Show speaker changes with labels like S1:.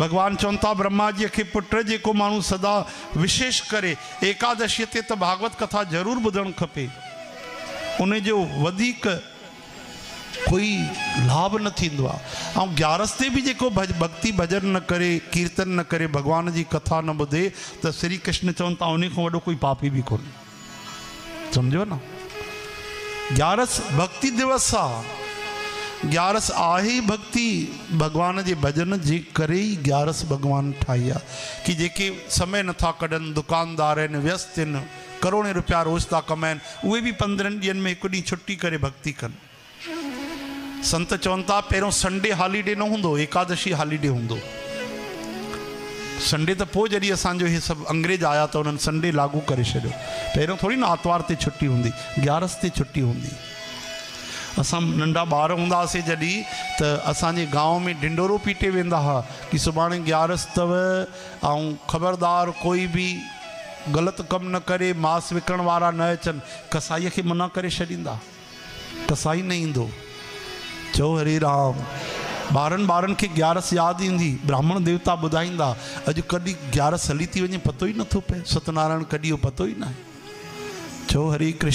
S1: भगवान चवनि था ब्रह्मा जी के पुट जेको माण्हू सदा विशेष करे एकादशी ते त भागवत कथा जरूर ॿुधणु खपे। उन जो वधीक कोई लाभ न थींदो आहे। ऐं 11 ते बि जेको भक्ति भजन न करे कीर्तन न करे भगवान जी कथा न ॿुधे त श्री कृष्ण चवनि था उन खां वॾो कोई पापी बि कोन्हे। सम्झो न, 11 भक्ति दिवस आहे। 11 आहे भक्ति भगवान जे भजन जे करे ही 11 भगवान ठाही आहे कि जेके समय नथा कढनि, दुकानदार आहिनि, व्यस्त आहिनि, करोड़े रुपया रोज़ था कमाइनि, उहे बि 15 ॾींहंनि में हिकु ॾींहुं छुट्टी करे भक्ति कनि। संत चवनि था पहिरियों संडे हॉलीडे न हूंदो, एकादशी हॉलीडे हूंदो। संडे त पोइ जॾहिं असांजो इहे सभु अंग्रेज आया त उन्हनि संडे लागू करे छॾियो। पहिरियों थोरी न आर्तवार ते छुट्टी हूंदी, 11 ते छुट्टी हूंदी। असां नंढा ॿार हूंदा हुआसीं जॾहिं त असांजे गांव में ढिंडोरो पीटे वेंदा हुआ कि सुभाणे 11 अथव ऐं ख़बरदार कोई बि ग़लति कमु न करे, मांस विकण वारा न अचनि। कसाईअ खे मना करे छॾींदा, कसाई न ईंदो। चओ हरे राम। ॿारनि खे 11 यादि ईंदी, ब्राह्मण देवता ॿुधाईंदा अॼु कॾहिं 11 हली थी वञे पतो ई नथो पए, सत्यनारायण कॾहिं पतो ई न आहे। चओ हरे कृष्ण।